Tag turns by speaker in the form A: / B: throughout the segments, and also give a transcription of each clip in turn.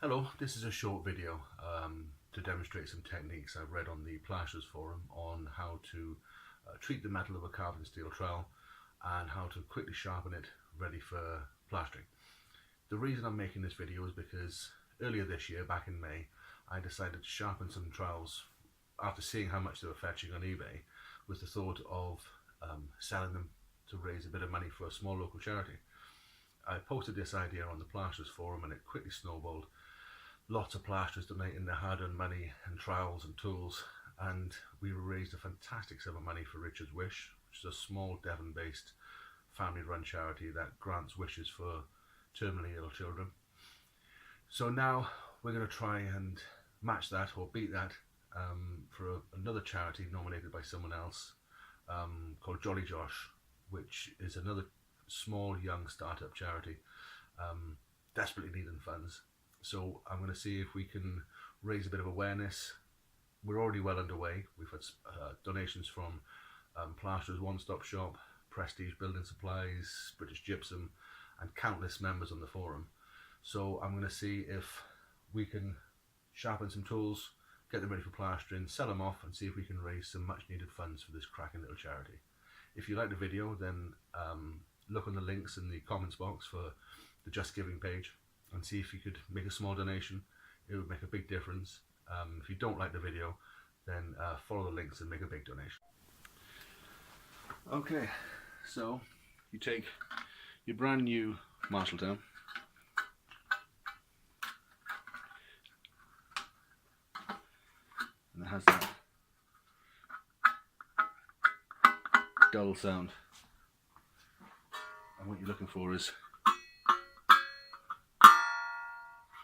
A: Hello, this is a short video to demonstrate some techniques I've read on the Plasterers forum on how to treat the metal of a carbon steel trowel and how to quickly sharpen it ready for plastering. The reason I'm making this video is because earlier this year, back in May, I decided to sharpen some trowels after seeing how much they were fetching on eBay, with the thought of selling them to raise a bit of money for a small local charity. I posted this idea on the Plasterers forum and it quickly snowballed. Lots of plasterers donating their hard-earned money and trowels and tools, and we raised a fantastic sum of money for Richard's Wish, which is a small Devon-based family-run charity that grants wishes for terminally ill children. So now we're going to try and match that or beat that for another charity nominated by someone else called Jolly Josh, which is another small young startup charity desperately needing funds. So I'm going to see if we can raise a bit of awareness. We're already well underway. We've had donations from Plasterers One Stop Shop, Prestige Building Supplies, British Gypsum, and countless members on the forum. So I'm going to see if we can sharpen some tools, get them ready for plastering, sell them off, and see if we can raise some much needed funds for this cracking little charity. If you like the video, then look on the links in the comments box for the Just Giving page and see if you could make a small donation. It would make a big difference. If you don't like the video, then follow the links and make a big donation. Okay, so you take your brand new Marshalltown, and it has that dull sound, and what you're looking for is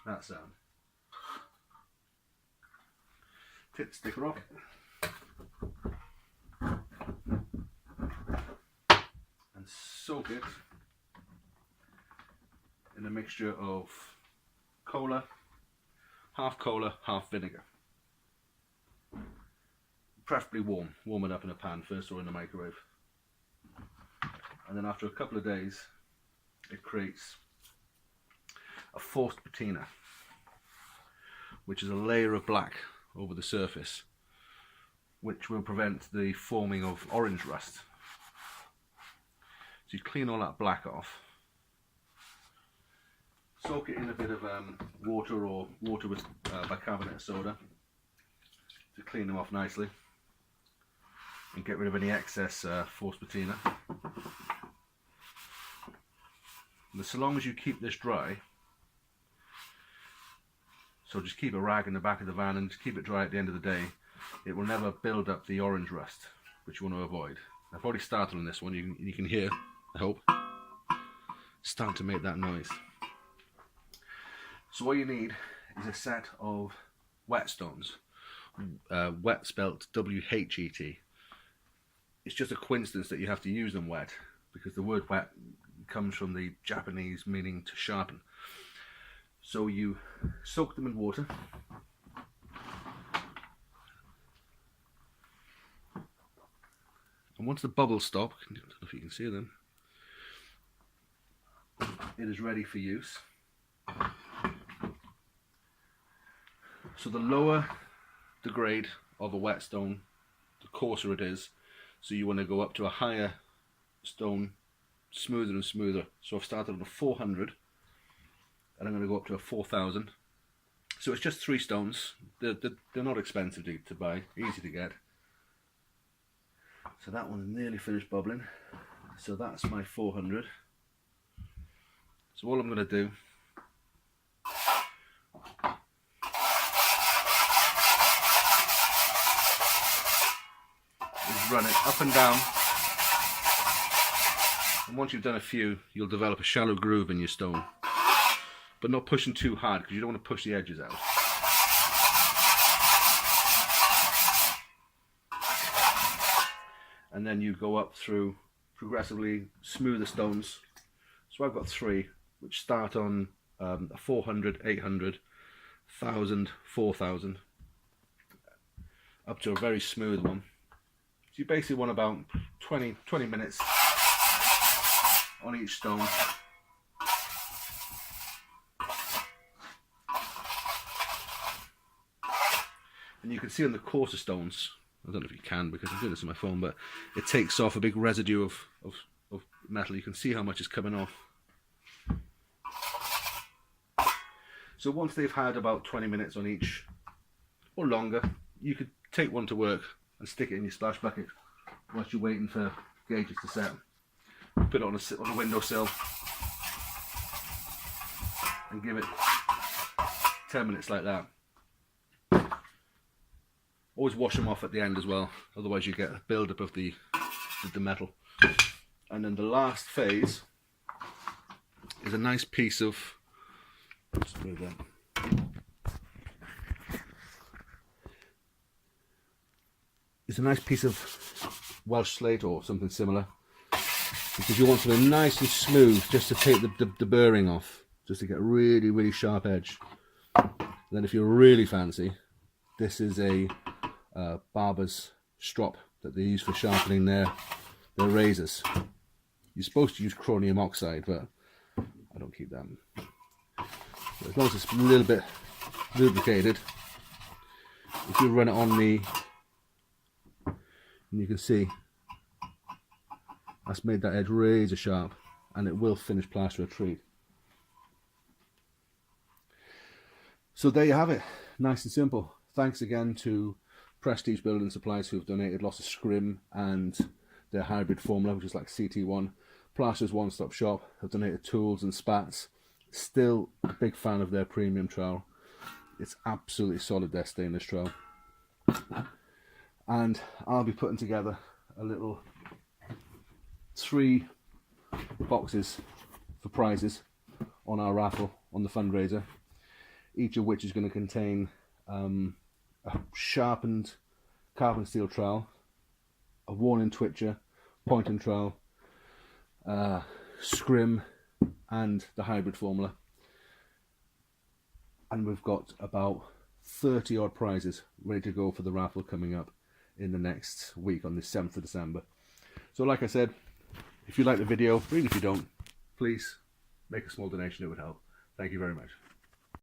A: that sound. Take the sticker off and soak it in a mixture of cola, half vinegar. Preferably warm it up in a pan first or in the microwave, and then after a couple of days it creates a forced patina, which is a layer of black over the surface, which will prevent the forming of orange rust. So you clean all that black off, soak it in a bit of water or water with bicarbonate of soda to clean them off nicely and get rid of any excess forced patina. And so long as you keep this dry, so just keep a rag in the back of the van and just keep it dry at the end of the day, it will never build up the orange rust, which you want to avoid. I've already started on this one. You can hear, I hope, starting to make that noise. So what you need is a set of whetstones, wet spelt W-H-E-T. It's just a coincidence that you have to use them wet, because the word wet comes from the Japanese meaning to sharpen. So you soak them in water, and once the bubbles stop, I don't know if you can see them, it is ready for use. So the lower the grade of a whetstone, the coarser it is. So you want to go up to a higher stone, smoother and smoother. So I've started on a 400 and I'm going to go up to a 4000. So it's just 3 stones. They're not expensive to buy, easy to get. So that one's nearly finished bubbling. So that's my 400. So all I'm going to do is run it up and down. And once you've done a few, you'll develop a shallow groove in your stone, but not pushing too hard because you don't want to push the edges out. And then you go up through progressively smoother stones. So I've got 3 which start on a 400, 800, 1000, 4000 up to a very smooth one. So you basically want about 20 minutes on each stone. And you can see on the coarser stones, I don't know if you can because I'm doing this on my phone, but it takes off a big residue of metal. You can see how much is coming off. So once they've had about 20 minutes on each, or longer, you could take one to work and stick it in your splash bucket whilst you're waiting for gauges to set. Put it on a windowsill and give it 10 minutes like that. Always wash them off at the end as well, otherwise you get a build-up of the metal. And then the last phase is a nice piece of, let's move that. It's a nice piece of Welsh slate or something similar, because you want something nice and smooth just to take the burring off, just to get a really, really sharp edge. And then if you're really fancy, this is a barber's strop that they use for sharpening their razors. You're supposed to use chromium oxide, but I don't keep that. So as long as it's a little bit lubricated, if you run it on the, and you can see that's made that edge razor sharp, and it will finish plaster a treat. So there you have it, nice and simple. Thanks again to Prestige Building Supplies, who have donated lots of scrim and their hybrid formula, which is like CT1. Plaster's One Stop Shop have donated tools and spats. Still a big fan of their premium trowel. It's absolutely solid, their stainless trowel. And I'll be putting together a little 3 boxes for prizes on our raffle on the fundraiser, each of which is going to contain a sharpened carbon steel trowel, a worn-in twitcher, point and trowel, scrim, and the hybrid formula. And we've got about 30 odd prizes ready to go for the raffle coming up in the next week on the 7th of December. So like I said, if you like the video, even if you don't, please make a small donation, it would help. Thank you very much.